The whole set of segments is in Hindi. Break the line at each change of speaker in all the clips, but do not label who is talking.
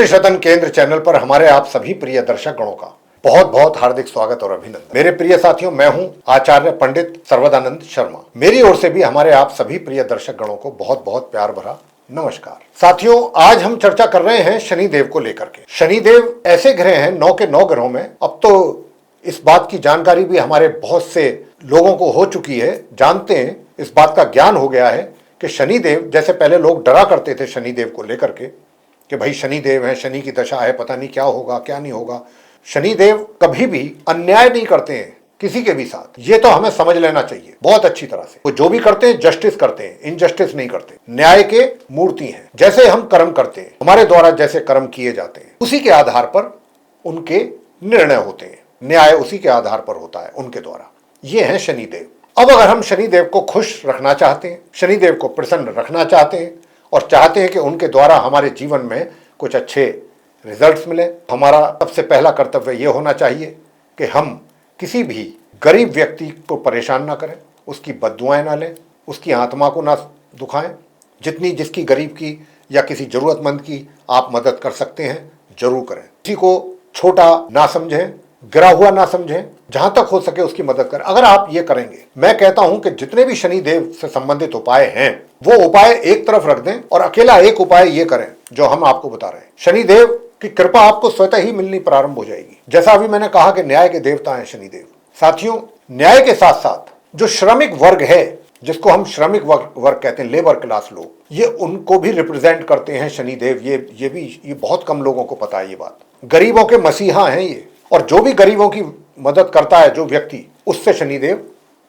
शतन केंद्र चैनल पर हमारे आप सभी प्रिय दर्शक गणों का बहुत बहुत हार्दिक स्वागत और अभिनंदन। मेरे प्रिय साथियों, मैं हूं आचार्य पंडित सर्वदानंद शर्मा। मेरी ओर से भी हमारे आप सभी प्रिय दर्शक गणों को बहुत बहुत प्यार भरा नमस्कार। साथियों, आज हम चर्चा कर रहे हैं शनिदेव को लेकर के। शनिदेव ऐसे ग्रह हैं 9 के 9 ग्रहों में। अब तो इस बात की जानकारी भी हमारे बहुत से लोगों को हो चुकी है, जानते हैं, इस बात का ज्ञान हो गया है कि शनिदेव, जैसे पहले लोग डरा करते थे शनिदेव को लेकर के कि भाई शनिदेव है, शनि की दशा है, पता नहीं क्या होगा क्या नहीं होगा। शनिदेव कभी भी अन्याय नहीं करते हैं किसी के भी साथ, ये तो हमें समझ लेना चाहिए बहुत अच्छी तरह से। वो जो भी करते हैं जस्टिस करते हैं, इनजस्टिस नहीं करते। न्याय के मूर्ति हैं। जैसे हम कर्म करते हैं, हमारे द्वारा जैसे कर्म किए जाते हैं, उसी के आधार पर उनके निर्णय होते हैं। न्याय उसी के आधार पर होता है उनके द्वारा। ये है शनिदेव। अब अगर हम शनिदेव को खुश रखना चाहते हैं, शनिदेव को प्रसन्न रखना चाहते हैं और चाहते हैं कि उनके द्वारा हमारे जीवन में कुछ अच्छे रिजल्ट्स मिले, हमारा सबसे पहला कर्तव्य यह होना चाहिए कि हम किसी भी गरीब व्यक्ति को परेशान ना करें, उसकी बद्दुआएं ना लें, उसकी आत्मा को ना दुखाएं। जितनी जिसकी गरीब की या किसी जरूरतमंद की आप मदद कर सकते हैं जरूर करें। किसी को छोटा ना समझें, गिरा हुआ ना समझें, जहां तक हो सके उसकी मदद करें। अगर आप ये करेंगे, मैं कहता हूं कि जितने भी शनिदेव से संबंधित उपाय हैं वो उपाय एक तरफ रख दें और अकेला एक उपाय ये करें जो हम आपको बता रहे हैं। शनिदेव की कृपा आपको स्वतः ही मिलनी प्रारंभ हो जाएगी। जैसा अभी मैंने कहा कि न्याय के देवता हैं शनिदेव। साथियों, न्याय के साथ साथ जो श्रमिक वर्ग है, जिसको हम श्रमिक वर्ग कहते हैं, लेबर क्लास लोग, ये उनको भी रिप्रेजेंट करते हैं शनिदेव। ये बहुत कम लोगों को पता है ये बात। गरीबों के मसीहा हैं ये, और जो भी गरीबों की मदद करता है जो व्यक्ति, उससे शनिदेव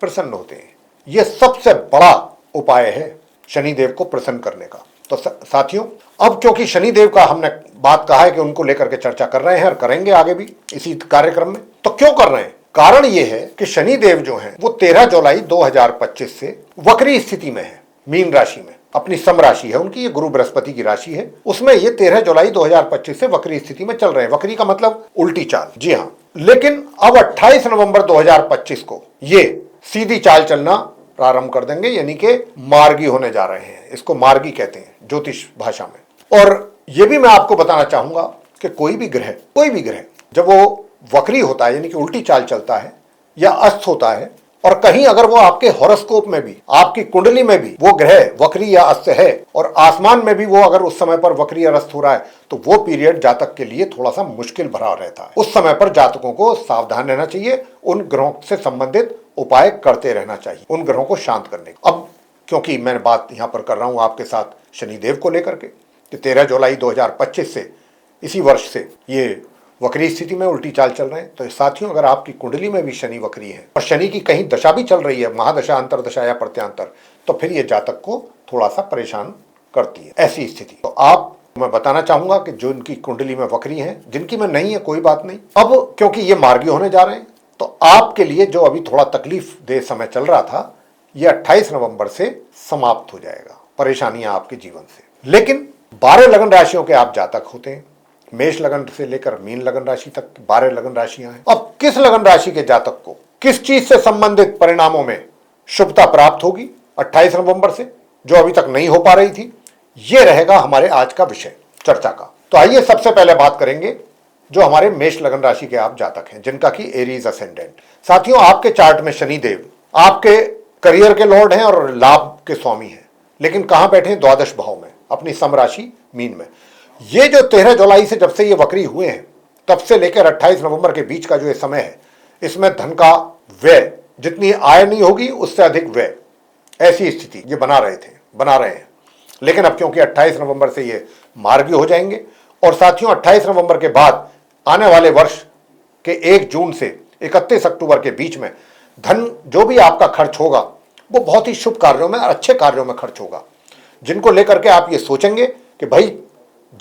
प्रसन्न होते हैं। यह सबसे बड़ा उपाय है शनिदेव को प्रसन्न करने का। तो साथियों, अब क्योंकि शनिदेव का हमने बात कहा है कि उनको लेकर के चर्चा कर रहे हैं और करेंगे आगे भी इसी कार्यक्रम में, तो क्यों कर रहे हैं? कारण यह है कि शनिदेव जो हैं वो 13 जुलाई 2025 से वक्री स्थिति में है, मीन राशि में। अपनी सम राशि है उनकी, ये गुरु बृहस्पति की राशि है, उसमें ये 13 जुलाई 2025 से वक्री स्थिति में चल रहे हैं। वक्री का मतलब उल्टी चाल, जी हाँ। लेकिन अब 28 नवंबर 2025 को ये सीधी चाल चलना प्रारंभ कर देंगे, यानी कि मार्गी होने जा रहे हैं। इसको मार्गी कहते हैं ज्योतिष भाषा में। और ये भी मैं आपको बताना चाहूंगा कि कोई भी ग्रह जब वो वक्री होता है, यानी कि उल्टी चाल चलता है या अस्त होता है, और कहीं अगर वो आपके हॉरोस्कोप में भी, आपकी कुंडली में भी वो ग्रह वक्री या अस्त है और आसमान में भी वो अगर उस समय पर वक्री या अस्त हो रहा है, तो वो पीरियड जातक के लिए थोड़ा सा मुश्किल भरा रहता है। उस समय पर जातकों को सावधान रहना चाहिए, उन ग्रहों से संबंधित उपाय करते रहना चाहिए, उन ग्रहों को शांत करने। अब क्योंकि मैं बात यहां पर कर रहा हूं आपके साथ शनिदेव को लेकर के कि 13 जुलाई 2025 से, इसी वर्ष से ये वक्री स्थिति में उल्टी चाल चल रहे हैं, तो साथियों अगर आपकी कुंडली में भी शनि वक्री है और शनि की कहीं दशा भी चल रही है, महादशा, अंतरदशा या प्रत्यांतर, तो फिर ये जातक को थोड़ा सा परेशान करती है ऐसी स्थिति। तो आप, मैं बताना चाहूंगा कि जो इनकी कुंडली में वक्री है, जिनकी में नहीं है कोई बात नहीं, अब क्योंकि ये मार्गी होने जा रहे हैं, तो आपके लिए जो अभी थोड़ा तकलीफ दे समय चल रहा था, ये 28 नवंबर से समाप्त हो जाएगा, परेशानियां आपके जीवन से। लेकिन 12 लगन राशियों के आप जातक होते हैं, मेष लगन से लेकर मीन लगन राशि तक 12 लगन राशियां हैं। अब किस लगन राशि के जातक को किस चीज से संबंधित परिणामों में शुभता प्राप्त होगी 28 नवंबर से, जो अभी तक नहीं हो पा रही थी, यह रहेगा हमारे आज का विषय चर्चा का। तो आइए सबसे पहले बात करेंगे जो हमारे मेष लगन राशि के आप जातक हैं, जिनका की एरीज असेंडेंट। साथियों, आपके चार्ट में शनिदेव आपके करियर के लॉर्ड हैं और लाभ के स्वामी हैं, लेकिन कहां बैठे हैं? द्वादश भाव में, अपनी सम राशि मीन में। ये जो 13 जुलाई से जब से ये वक्री हुए हैं, तब से लेकर 28 नवंबर के बीच का जो ये समय है, इसमें धन का व्यय, जितनी आय नहीं होगी उससे अधिक व्यय, ऐसी स्थिति ये बना रहे हैं। लेकिन अब क्योंकि 28 नवंबर से ये मार्गी हो जाएंगे, और साथियों 28 नवंबर के बाद आने वाले वर्ष के 1 जून से 31 अक्टूबर के बीच में धन जो भी आपका खर्च होगा वो बहुत ही शुभ कार्यों में, अच्छे कार्यों में खर्च होगा, जिनको लेकर के आप ये सोचेंगे कि भाई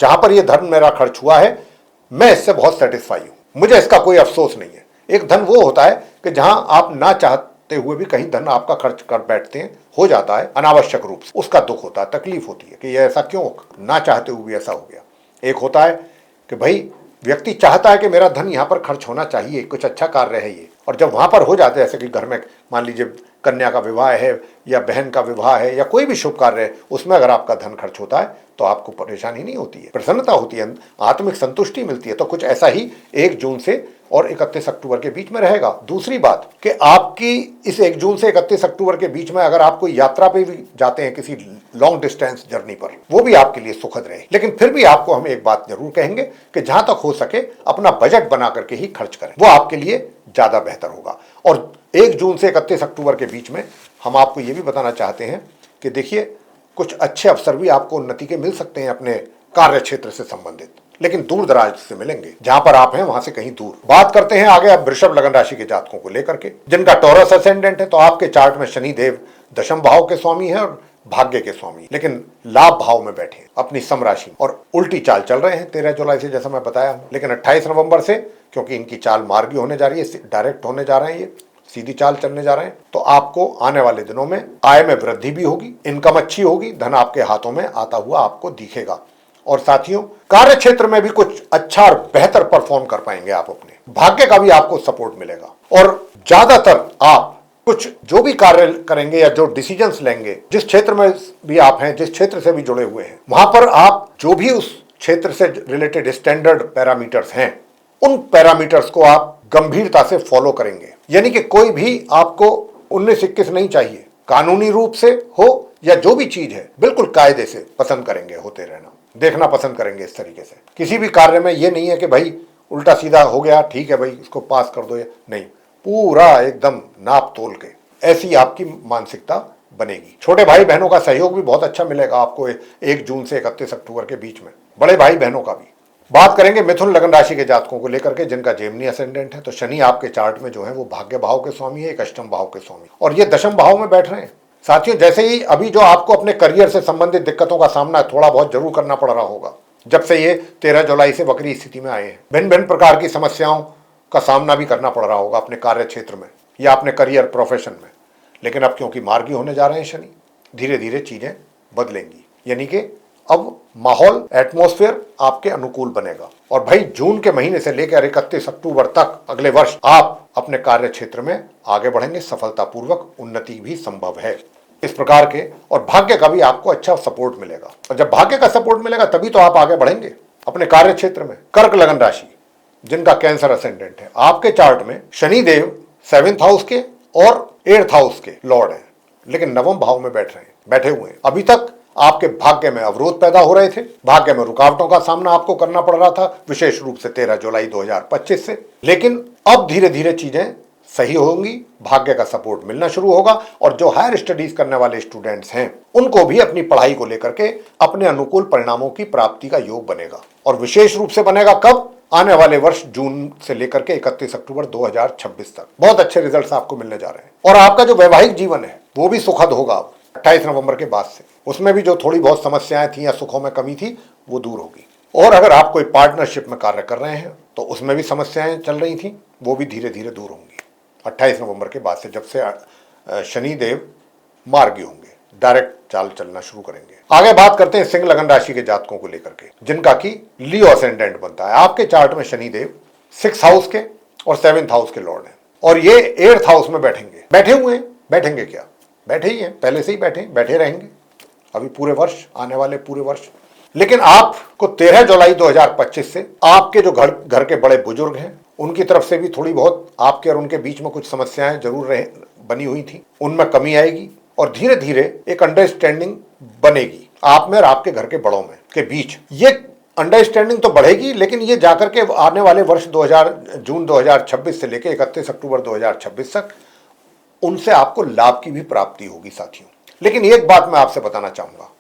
जहां पर यह धन मेरा खर्च हुआ है, मैं इससे बहुत सेटिस्फाई हूं, मुझे इसका कोई अफसोस नहीं है। एक धन वो होता है कि जहां आप ना चाहते हुए भी कहीं धन आपका खर्च कर बैठते हैं, हो जाता है अनावश्यक रूप से, उसका दुख होता है, तकलीफ होती है कि ये ऐसा क्यों, ना चाहते हुए भी ऐसा हो गया। एक होता है कि भाई व्यक्ति चाहता है कि मेरा धन यहाँ पर खर्च होना चाहिए, कुछ अच्छा कार्य है ये, और जब वहां पर हो जाते हैं, जैसे कि घर में मान लीजिए कन्या का विवाह है या बहन का विवाह है या कोई भी शुभ कार्य है, उसमें अगर आपका धन खर्च होता है तो आपको परेशानी नहीं होती है, प्रसन्नता होती है, आत्मिक संतुष्टि मिलती है। तो कुछ ऐसा ही 1 जून से और 31 अक्टूबर के बीच में रहेगा। दूसरी बात कि आपकी इस 1 जून से 31 अक्टूबर के बीच में अगर आप कोई यात्रा पे भी जाते हैं, किसी लॉन्ग डिस्टेंस जर्नी पर, वो भी आपके लिए सुखद रहे। लेकिन फिर भी आपको हम एक बात जरूर कहेंगे कि जहां तक हो सके अपना बजट बना करके ही खर्च करें, वो आपके लिए ज्यादा बेहतर होगा। और 1 जून से 31 अक्टूबर के बीच में हम आपको ये भी बताना चाहते हैं कि देखिए, कुछ अच्छे अवसर भी आपको उन्नति के मिल सकते हैं अपने कार्य क्षेत्र से संबंधित, लेकिन दूर दराज से मिलेंगे। जहां पर आप हैं वहां से कहीं दूर। बात करते हैं आगे अब वृषभ लगन राशि के जातकों को लेकर के, जिनका टॉरस असेंडेंट है। तो आपके चार्ट में शनि देव दशम भाव के स्वामी है और भाग्य के स्वामी, लेकिन लाभ भाव में बैठे हैं अपनी सम राशि, और उल्टी चाल चल रहे हैं 13 जुलाई से, जैसा मैं बताया हूं। लेकिन 28 नवंबर से, क्योंकि इनकी चाल मार्गी होने जा रही है, डायरेक्ट होने जा रहे हैं, ये सीधी चाल चलने जा रहे हैं, तो आपको आने वाले दिनों में आय में वृद्धि भी होगी, इनकम अच्छी होगी, धन आपके हाथों में आता हुआ आपको दिखेगा। और साथियों, कार्य क्षेत्र में भी कुछ अच्छा और बेहतर परफॉर्म कर पाएंगे आप अपने। भाग्य का भी आपको सपोर्ट मिलेगा, और ज्यादातर आप कुछ जो भी कार्य करेंगे या जो डिसीजंस लेंगे, जिस क्षेत्र में भी आप हैं, जिस क्षेत्र से भी जुड़े हुए हैं, वहां पर आप जो भी उस क्षेत्र से रिलेटेड स्टैंडर्ड पैरामीटर्स हैं, उन पैरामीटर्स को आप गंभीरता से फॉलो करेंगे। यानी कि कोई भी आपको 19-21 नहीं चाहिए, कानूनी रूप से हो या जो भी चीज है, बिल्कुल कायदे से पसंद करेंगे होते रहना, देखना पसंद करेंगे इस तरीके से। किसी भी कार्य में ये नहीं है कि भाई उल्टा सीधा हो गया, ठीक है भाई इसको पास कर दो, या नहीं, पूरा एकदम नाप तोल के, ऐसी आपकी मानसिकता बनेगी। छोटे भाई बहनों का सहयोग भी बहुत अच्छा मिलेगा आपको 1 जून से 31 अक्टूबर के बीच में, बड़े भाई बहनों का भी। बात करेंगे मिथुन लगन राशि के जातकों को लेकर के, जिनका जेमिनी असेंडेंट है। तो शनि आपके चार्ट में जो है वो भाग्य भाव के स्वामी है, एक अष्टम भाव के स्वामी, और ये दशम भाव में बैठ रहे हैं। साथियों, जैसे ही अभी जो आपको अपने करियर से संबंधित दिक्कतों का सामना थोड़ा बहुत जरूर करना पड़ रहा होगा, जब से ये 13 जुलाई से वक्री स्थिति में आए हैं, भिन्न भिन्न प्रकार की समस्याओं का सामना भी करना पड़ रहा होगा अपने कार्य क्षेत्र में या अपने करियर प्रोफेशन में। लेकिन अब क्योंकि मार्गी होने जा रहे हैं शनि, धीरे धीरे चीजें बदलेंगी, यानी कि अब माहौल, एटमॉस्फेयर आपके अनुकूल बनेगा। और भाई जून के महीने से लेकर 31 अक्टूबर तक अगले वर्ष आप अपने कार्य क्षेत्र में आगे बढ़ेंगे, सफलतापूर्वक उन्नति भी संभव है इस प्रकार के। और भाग्य का भी आपको अच्छा सपोर्ट मिलेगा, और जब भाग्य का सपोर्ट मिलेगा तभी तो आप आगे बढ़ेंगे अपने कार्य क्षेत्र में। कर्क लगन राशि, जिनका कैंसर असेंडेंट है, आपके चार्ट में शनि देव 7th हाउस के और 8th हाउस के लॉर्ड हैं, लेकिन नवम भाव में बैठे हुए हैं। अभी तक आपके भाग्य में अवरोध पैदा हो रहे थे, भाग्य में रुकावटों का सामना आपको करना पड़ रहा था, विशेष रूप से 13 जुलाई 2025 से। लेकिन अब धीरे धीरे चीजें सही होंगी, भाग्य का सपोर्ट मिलना शुरू होगा, और जो हायर स्टडीज करने वाले स्टूडेंट्स हैं उनको भी अपनी पढ़ाई को लेकर के अपने अनुकूल परिणामों की प्राप्ति का योग बनेगा। और विशेष रूप से बनेगा कब? आने वाले वर्ष जून से लेकर के 31 अक्टूबर 2026 तक बहुत अच्छे रिजल्ट्स आपको मिलने जा रहे हैं। और आपका जो वैवाहिक जीवन है वो भी सुखद होगा 28 नवंबर के बाद से। उसमें भी जो थोड़ी बहुत समस्याएं थी या सुखों में कमी थी वो दूर होगी। और अगर आप कोई पार्टनरशिप में कार्य कर रहे हैं तो उसमें भी समस्याएं चल रही थी, वो भी धीरे धीरे दूर होंगी 28 नवंबर के बाद से, जब से शनि देव मार्गी होंगे, डायरेक्ट चाल चलना शुरू करेंगे। आगे बात करते हैं सिंह लगन राशि के जातकों को लेकर के, जिनका की लियो असेंडेंट बनता है। आपके चार्ट में शनि देव 6th हाउस के और 7th हाउस के लॉर्ड हैं, और ये 8th हाउस में बैठेंगे। बैठे हुए हैं, बैठेंगे क्या, बैठे ही हैं, पहले से ही बैठे रहेंगे अभी पूरे वर्ष, आने वाले पूरे वर्ष। लेकिन आपको 13 जुलाई 2025 से आपके जो घर के बड़े बुजुर्ग हैं उनकी तरफ से भी थोड़ी बहुत आपके और उनके बीच में कुछ समस्याएं जरूर बनी हुई थी, उनमें कमी आएगी, और धीरे धीरे एक अंडरस्टैंडिंग बनेगी आप में और आपके घर के बड़ों में के बीच। ये अंडरस्टैंडिंग तो बढ़ेगी, लेकिन ये जाकर के आने वाले वर्ष जून 2026 से लेकर 31 अक्टूबर 2026 तक उनसे आपको लाभ की भी प्राप्ति होगी साथियों। लेकिन एक बात मैं आपसे बताना चाहूंगा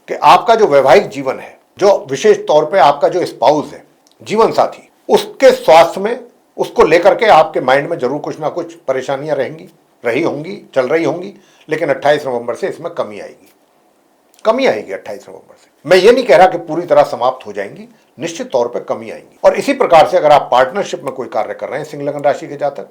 कि आपका जो वैवाहिक जीवन है, जो विशेष तौर पे आपका जो स्पाउस है, जीवन साथी, उसके स्वास्थ्य में, उसको लेकर के आपके माइंड में जरूर कुछ ना कुछ परेशानियां रही होंगी, चल रही होंगी। लेकिन 28 नवंबर से इसमें कमी आएगी 28 नवंबर से। मैं ये नहीं कह रहा कि पूरी तरह समाप्त हो जाएंगी, निश्चित तौर पर कमी आएंगी। और इसी प्रकार से अगर आप पार्टनरशिप में कोई कार्य कर रहे हैं सिंह लगन राशि के जातक,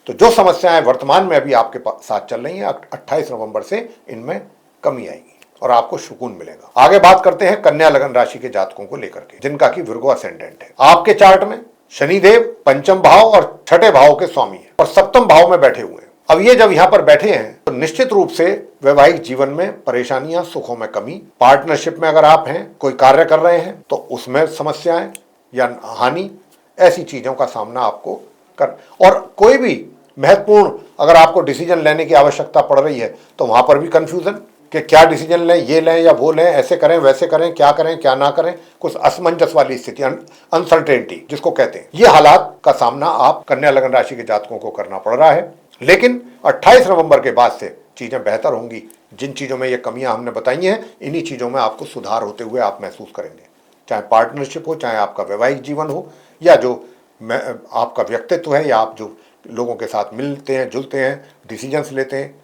तो जो समस्याएं वर्तमान में अभी आपके साथ चल रही हैं, 28 नवंबर से इनमें कमी आएगी। और आपको सुकून मिलेगा। आगे बात करते हैं कन्या लगन राशि के जातकों को लेकर के, जिनका की विर्गो असेंडेंट है। आपके चार्ट में शनिदेव पंचम भाव और छठे भाव के स्वामी है और सप्तम भाव में बैठे हुए हैं। अब ये जब यहाँ पर बैठे हैं तो निश्चित रूप से वैवाहिक जीवन में परेशानियां, सुखों में कमी, पार्टनरशिप में अगर आप हैं, कोई कार्य कर रहे हैं तो उसमें समस्याएं या हानि, ऐसी चीजों का सामना आपको कर, और कोई भी महत्वपूर्ण अगर आपको डिसीजन लेने की आवश्यकता पड़ रही है तो वहां पर भी कंफ्यूजन कि क्या डिसीजन लें, ये लें या वो लें, ऐसे करें वैसे करें, क्या ना करें, कुछ असमंजस वाली स्थिति, अनसर्टेनिटी जिसको कहते हैं, ये हालात का सामना आप कन्या लगन राशि के जातकों को करना पड़ रहा है। लेकिन 28 नवंबर के बाद से चीजें बेहतर होंगी। जिन चीजों में ये कमियां हमने बताई हैं, इन्हीं चीजों में आपको सुधार होते हुए आप महसूस करेंगे। चाहे पार्टनरशिप हो, चाहे आपका वैवाहिक जीवन हो, या जो आपका व्यक्तित्व है, या आप जो लोगों के साथ मिलते हैं, जुलते हैं, डिसीजंस लेते हैं,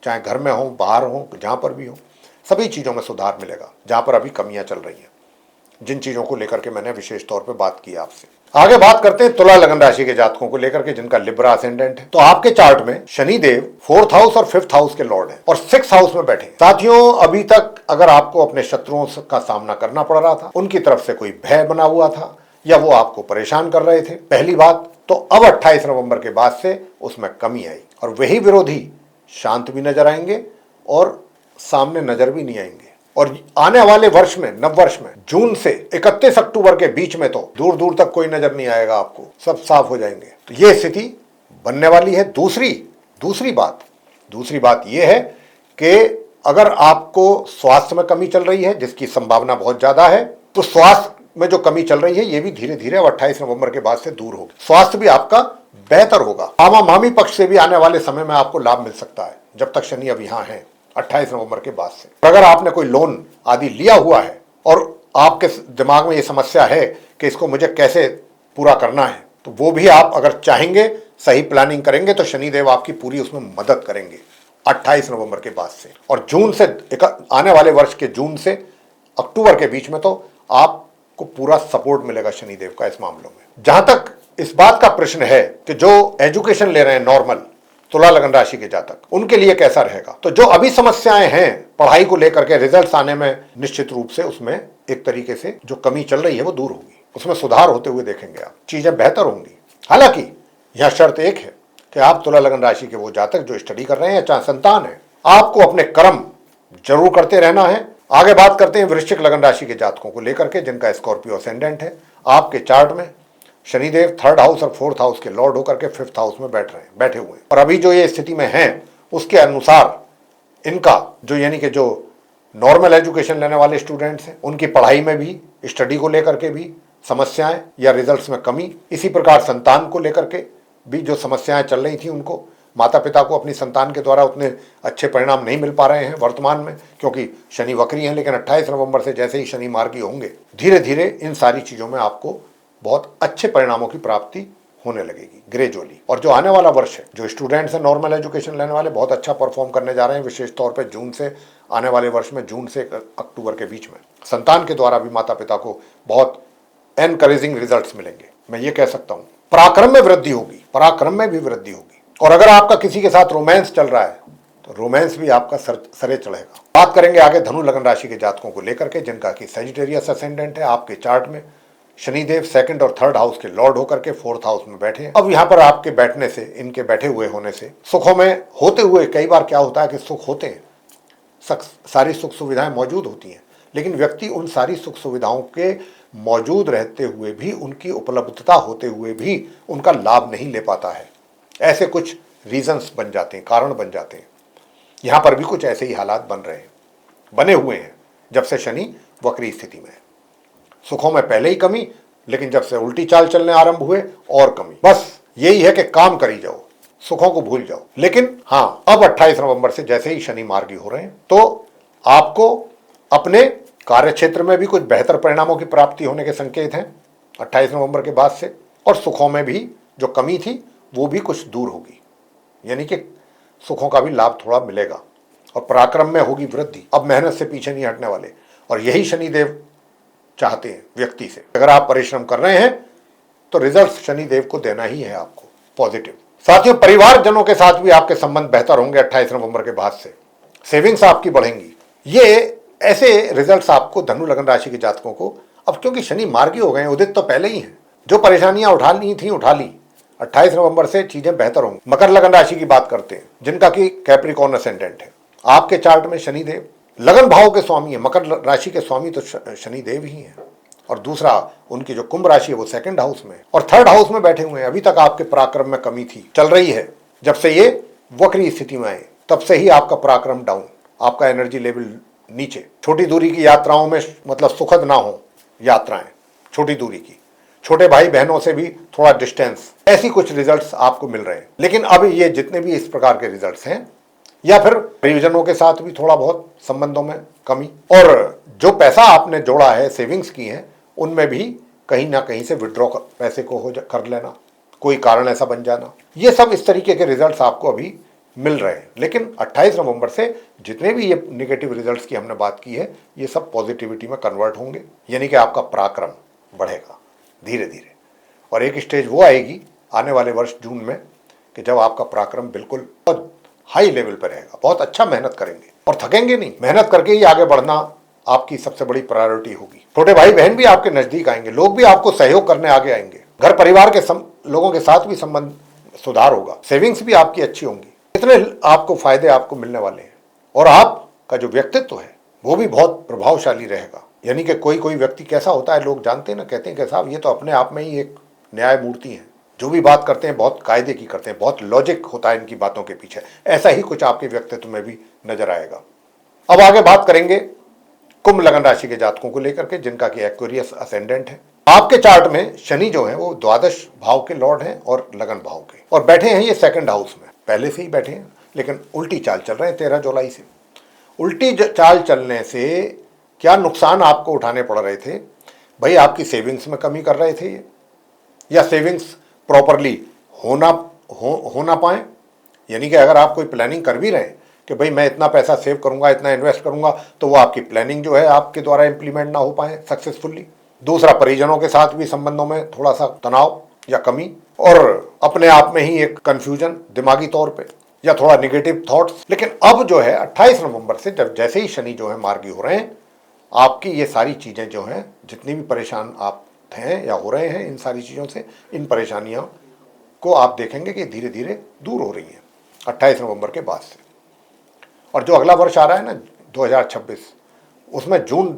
चाहे घर में हो, बाहर हो, जहां पर भी हो, सभी चीजों में सुधार मिलेगा। जहां पर अभी कमियां चल रही हैं, जिन चीजों को लेकर के मैंने विशेष तौर पे बात की आपसे। आगे बात करते हैं तुला लगन राशि के जातकों को लेकर के, जिनका लिब्रा असेंडेंट है। तो आपके चार्ट में शनिदेव 4th हाउस और 5th हाउस के लॉर्ड हैं और 6th हाउस में बैठे हैं। साथियों, अभी तक अगर आपको अपने शत्रुओं का सामना करना पड़ रहा था, उनकी तरफ से कोई भय बना हुआ था, या वो आपको परेशान कर रहे थे, पहली बात तो अब 28 नवंबर के बाद से उसमें कमी आई और वही विरोधी शांत भी नजर आएंगे और सामने नजर भी नहीं आएंगे। और आने वाले वर्ष में, नव वर्ष में, जून से 31 अक्टूबर के बीच में तो दूर दूर तक कोई नजर नहीं आएगा आपको, सब साफ हो जाएंगे। तो ये स्थिति बनने वाली है। दूसरी बात यह है कि अगर आपको स्वास्थ्य में कमी चल रही है, जिसकी संभावना बहुत ज्यादा है, तो स्वास्थ्य में जो कमी चल रही है ये भी धीरे धीरे 28 नवंबर के बाद से दूर होगी। स्वास्थ्य भी आपका बेहतर होगा। मामा मामी पक्ष से भी आने वाले समय में आपको लाभ मिल सकता है, जब तक शनि अब यहाँ है 28 नवंबर के बाद से। अगर आपने कोई लोन आदि लिया हुआ है और आपके दिमाग में ये समस्या है कि इसको मुझे कैसे पूरा करना है, तो वो भी आप अगर चाहेंगे, सही प्लानिंग करेंगे, तो शनिदेव आपकी पूरी उसमें मदद करेंगे 28 नवंबर के बाद से। और जून से, आने वाले वर्ष के जून से अक्टूबर के बीच में तो आपको पूरा सपोर्ट मिलेगा शनिदेव का इस मामलों में। जहां तक इस बात का प्रश्न है कि जो एजुकेशन ले रहे हैं नॉर्मल तुला लगन राशि के जातक, उनके लिए कैसा रहेगा, तो जो अभी समस्याएं हैं पढ़ाई को लेकर के, रिजल्ट्स आने में, निश्चित रूप से उसमें एक तरीके से जो कमी चल रही है वो दूर होगी, उसमें सुधार होते हुए देखेंगे आप, चीजें बेहतर होंगी। हालांकि यह शर्त एक है कि आप तुला लगन राशि के वो जातक जो स्टडी कर रहे हैं, चाहे संतान है, आपको अपने कर्म जरूर करते रहना है। आगे बात करते हैं वृश्चिक लगन राशि के जातकों को लेकर के, जिनका स्कॉर्पियो असेंडेंट है। आपके चार्ट में शनिदेव 3rd हाउस और 4th हाउस के लॉर्ड होकर के 5th हाउस में बैठे हुए हैं। और अभी जो ये स्थिति में हैं, उसके अनुसार इनका जो, यानी कि जो नॉर्मल एजुकेशन लेने वाले स्टूडेंट्स हैं, उनकी पढ़ाई में भी, स्टडी को लेकर के भी समस्याएं या रिजल्ट्स में कमी, इसी प्रकार संतान को लेकर के भी जो समस्याएं चल रही थी, उनको, माता पिता को अपनी संतान के द्वारा उतने अच्छे परिणाम नहीं मिल पा रहे हैं वर्तमान में, क्योंकि शनि वक्री हैं। लेकिन 28 नवंबर से जैसे ही शनि मार्गी होंगे, धीरे धीरे इन सारी चीजों में आपको बहुत अच्छे परिणामों की प्राप्ति होने लगेगी ग्रेजुअली। और जो आने वाला वर्ष है, जो स्टूडेंट्स हैं नॉर्मल एजुकेशन लेने वाले, बहुत अच्छा परफॉर्म करने जा रहे हैं, विशेष तौर पे जून से, आने वाले वर्ष में जून से अक्टूबर के बीच में संतान के द्वारा भी माता पिता को बहुत एनकरेजिंग रिजल्ट्स मिलेंगे। मैं ये कह सकता हूँ पराक्रम में वृद्धि होगी, पराक्रम में भी वृद्धि होगी। और अगर आपका किसी के साथ रोमांस चल रहा है तो रोमांस भी आपका सरे चढ़ेगा। बात करेंगे आगे धनु लगन राशि के जातकों को लेकर के, जिनका कि सजिटेरियस असेंडेंट है। आपके चार्ट में शनिदेव 2nd और 3rd हाउस के लॉर्ड होकर के 4th हाउस में बैठे हैं। अब यहाँ पर आपके बैठने से, इनके बैठे हुए होने से, सुखों में होते हुए, कई बार क्या होता है कि सुख होते हैं, सारी सुख सुविधाएं मौजूद होती हैं, लेकिन व्यक्ति उन सारी सुख सुविधाओं के मौजूद रहते हुए भी, उनकी उपलब्धता होते हुए भी उनका लाभ नहीं ले पाता है। ऐसे कुछ रीजंस बन जाते हैं, कारण बन जाते हैं। यहाँ पर भी कुछ ऐसे ही हालात बने हुए हैं जब से शनि वक्री स्थिति में है। सुखों में पहले ही कमी, लेकिन जब से उल्टी चाल चलने आरंभ हुए और कमी। बस यही है कि काम करी जाओ, सुखों को भूल जाओ। लेकिन हाँ, अब 28 नवंबर से जैसे ही शनि मार्गी हो रहे हैं, तो आपको अपने कार्य क्षेत्र में भी कुछ बेहतर परिणामों की प्राप्ति होने के संकेत हैं 28 नवंबर के बाद से। और सुखों में भी जो कमी थी वो भी कुछ दूर होगी, यानी कि सुखों का भी लाभ थोड़ा मिलेगा। और पराक्रम में होगी वृद्धि, अब मेहनत से पीछे नहीं हटने वाले। और यही शनिदेव चाहते हैं व्यक्ति से। अगर आप परिश्रम कर रहे हैं तो रिजल्ट शनिदेव को देना ही है आपको, पॉजिटिव। साथियों, परिवारजनों के साथ भी आपके संबंध बेहतर होंगे 28 नवंबर के बाद से। सेविंग्स आपकी बढ़ेंगी। ये ऐसे रिजल्ट्स आपको धनु लगन राशि के जातकों को अब, क्योंकि शनि मार्गी हो गए हैं, उदित तो पहले ही हैं, जो परेशानियां उठानी थी उठा ली। 28 नवंबर से चीजें बेहतर होंगी। मकर लगन राशि की बात करते हैं, जिनका कि कैप्रिकॉर्न असेंडेंट है। आपके चार्ट में शनिदेव लगन भाव के स्वामी है। मकर राशि के स्वामी तो शनिदेव ही हैं, और दूसरा उनकी जो कुंभ राशि है वो सेकंड हाउस में, और थर्ड हाउस में बैठे हुए हैं। अभी तक आपके पराक्रम में कमी थी, चल रही है। जब से ये वक्री स्थिति में आए तब से ही आपका पराक्रम डाउन, आपका एनर्जी लेवल नीचे। छोटी दूरी की यात्राओं में मतलब सुखद ना हो यात्राएं, छोटी दूरी की, छोटे भाई बहनों से भी थोड़ा डिस्टेंस, ऐसी कुछ रिजल्ट्स आपको मिल रहे हैं। लेकिन अब ये जितने भी इस प्रकार के रिजल्ट्स हैं, या फिर परिजनों के साथ भी थोड़ा बहुत संबंधों में कमी, और जो पैसा आपने जोड़ा है, सेविंग्स की है, उनमें भी कहीं ना कहीं से विड्रॉ पैसे को कर लेना, कोई कारण ऐसा बन जाना, ये सब इस तरीके के रिजल्ट्स आपको अभी मिल रहे हैं। लेकिन 28 नवंबर से जितने भी ये नेगेटिव रिजल्ट्स की हमने बात की है, ये सब पॉजिटिविटी में कन्वर्ट होंगे, यानी कि आपका पराक्रम बढ़ेगा धीरे धीरे। और एक स्टेज वो आएगी आने वाले वर्ष जून में कि जब आपका पराक्रम बिल्कुल बहुत हाई लेवल पर रहेगा। बहुत अच्छा मेहनत करेंगे और थकेंगे नहीं, मेहनत करके ही आगे बढ़ना आपकी सबसे बड़ी प्रायोरिटी होगी। छोटे भाई बहन भी आपके नजदीक आएंगे, लोग भी आपको सहयोग करने आगे आएंगे, घर परिवार के लोगों के साथ भी संबंध सुधार होगा, सेविंग्स भी आपकी अच्छी होंगी। इतने आपको फायदे आपको मिलने वाले हैं। और आपका जो व्यक्तित्व है वो भी बहुत प्रभावशाली रहेगा। यानी कि कोई कोई व्यक्ति कैसा होता है, लोग जानते हैं ना, कहते हैं कि साहब ये तो अपने आप में ही एक न्याय मूर्ति है, जो भी बात करते हैं बहुत कायदे की करते हैं, बहुत लॉजिक होता है इनकी बातों के पीछे। ऐसा ही कुछ आपके व्यक्तित्व में भी नजर आएगा। अब आगे बात करेंगे कुंभ लगन राशि के जातकों को लेकर के, जिनका कि एक्वेरियस असेंडेंट है। आपके चार्ट में शनि जो है वो द्वादश भाव के लॉर्ड हैं और लगन भाव के, और बैठे हैं ये सेकंड हाउस में, पहले से ही बैठे हैं, लेकिन उल्टी चाल चल रहे हैं 13 जुलाई से। उल्टी चाल चलने से क्या नुकसान आपको उठाने पड़ रहे थे भाई? आपकी सेविंग्स में कमी कर रहे थे ये, या सेविंग्स प्रॉपरली हो ना पाए। यानी कि अगर आप कोई प्लानिंग कर भी रहे हैं कि भाई मैं इतना पैसा सेव करूंगा, इतना इन्वेस्ट करूंगा, तो वो आपकी प्लानिंग जो है आपके द्वारा इंप्लीमेंट ना हो पाए सक्सेसफुली। दूसरा, परिजनों के साथ भी संबंधों में थोड़ा सा तनाव या कमी, और अपने आप में ही एक कंफ्यूजन दिमागी तौर पे, या थोड़ा निगेटिव थॉट्स। लेकिन अब जो है 28 नवंबर से जब जैसे ही शनि जो है मार्गी हो रहे हैं, आपकी ये सारी चीजें जो हैं, जितनी भी परेशान आप हैं या हो रहे हैं इन सारी चीजों से, इन परेशानियों को आप देखेंगे कि धीरे धीरे दूर हो रही हैं 28 नवंबर के बाद से। और जो अगला वर्ष आ रहा है ना 2026, उसमें जून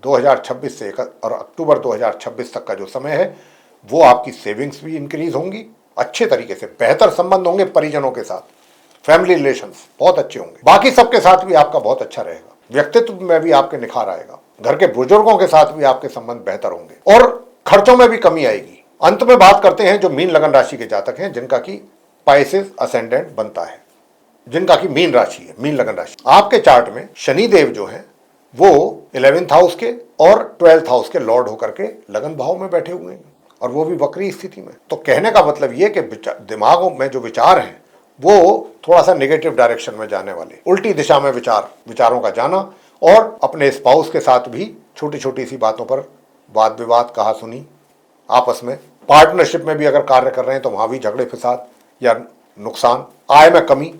2026 से और अक्टूबर 2026 तक का जो समय है, वो आपकी सेविंग्स भी इंक्रीज होंगी, अच्छे तरीके से बेहतर संबंध होंगे परिजनों के साथ, फैमिली रिलेशंस बहुत अच्छे होंगे, बाकी सबके साथ भी आपका बहुत अच्छा रहेगा, व्यक्तित्व में भी आपके निखार आएगा, घर के बुजुर्गों के साथ भी आपके संबंध बेहतर होंगे, और खर्चों में भी कमी आएगी। अंत में बात करते हैं जो मीन लगन राशि के जातक हैं, जिनका की पाइसेस असेंडेंट बनता है, जिनका की मीन राशि है, मीन लगन राशि। आपके चार्ट में शनि देव जो है वो 11th हाउस के और 12th हाउस के लॉर्ड होकर के लगन भाव में बैठे हुए हैं, और वो भी वक्री स्थिति में। तो कहने का मतलब ये कि दिमागों में जो विचार हैं वो थोड़ा सा नेगेटिव डायरेक्शन में जाने वाले, उल्टी दिशा में विचारों का जाना, और अपने स्पाउस के साथ भी छोटी छोटी सी बातों पर वाद विवाद, कहा सुनी, आपस में पार्टनरशिप में भी अगर कार्य कर रहे हैं तो वहां भी झगड़े फसाद या नुकसान, आय में कमी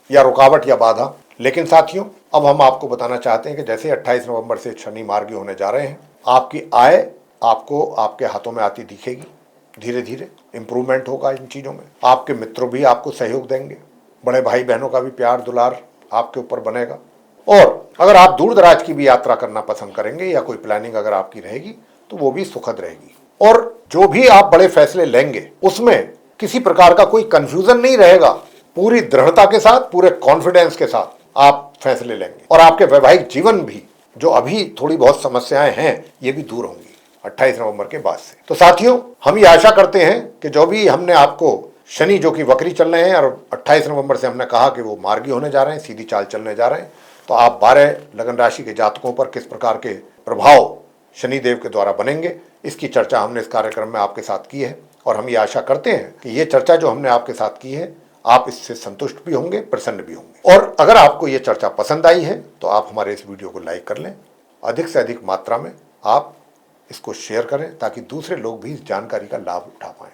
या रुकावट या बाधा। लेकिन साथियों, अब हम आपको बताना चाहते हैं कि जैसे 28 नवंबर से शनि मार्गी होने जा रहे हैं, आपकी आय आपको आपके हाथों में आती दिखेगी, धीरे धीरे इंप्रूवमेंट होगा इन चीजों में। आपके मित्रों भी आपको सहयोग देंगे, बड़े भाई बहनों का भी प्यार दुलार आपके ऊपर बनेगा। और अगर आप दूर दराज की भी यात्रा करना पसंद करेंगे या कोई प्लानिंग अगर आपकी रहेगी तो वो भी सुखद रहेगी। और जो भी आप बड़े फैसले लेंगे उसमें किसी प्रकार का कोई कंफ्यूजन नहीं रहेगा, पूरी दृढ़ता के साथ, पूरे कॉन्फिडेंस के साथ आप फैसले लेंगे, और आपके वैवाहिक जीवन भी जो अभी थोड़ी बहुत समस्याएं हैं ये भी दूर होंगी 28 नवंबर के बाद से। तो साथियों, हम ये आशा करते हैं कि जो भी हमने आपको शनि जो कि वक्री चल रहे हैं और 28 नवंबर से हमने कहा कि वो मार्गी होने जा रहे हैं, सीधी चाल चलने जा रहे हैं, तो आप 12 लगन राशि के जातकों पर किस प्रकार के प्रभाव शनिदेव के द्वारा बनेंगे, इसकी चर्चा हमने इस कार्यक्रम में आपके साथ की है। और हम ये आशा करते हैं कि ये चर्चा जो हमने आपके साथ की है, आप इससे संतुष्ट भी होंगे, प्रसन्न भी होंगे। और अगर आपको ये चर्चा पसंद आई है तो आप हमारे इस वीडियो को लाइक कर लें, अधिक से अधिक मात्रा में आप इसको शेयर करें ताकि दूसरे लोग भी इस जानकारी का लाभ उठा पाएं।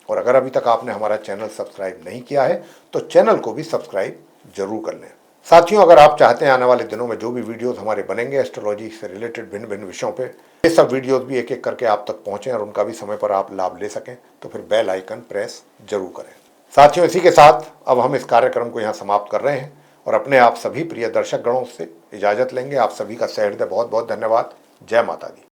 और अगर अभी तक आपने हमारा चैनल सब्सक्राइब नहीं किया है तो चैनल को भी सब्सक्राइब जरूर कर लें। साथियों, अगर आप चाहते हैं आने वाले दिनों में जो भी वीडियोस हमारे बनेंगे एस्ट्रोलॉजी से रिलेटेड भिन्न भिन्न विषयों पे, ये सब वीडियोस भी एक एक करके आप तक पहुंचे और उनका भी समय पर आप लाभ ले सकें, तो फिर बेल आइकन प्रेस जरूर करें। साथियों, इसी के साथ अब हम इस कार्यक्रम को यहाँ समाप्त कर रहे हैं और अपने आप सभी प्रिय दर्शक गणों से इजाजत लेंगे। आप सभी का सहृदय बहुत बहुत धन्यवाद। जय माता दी।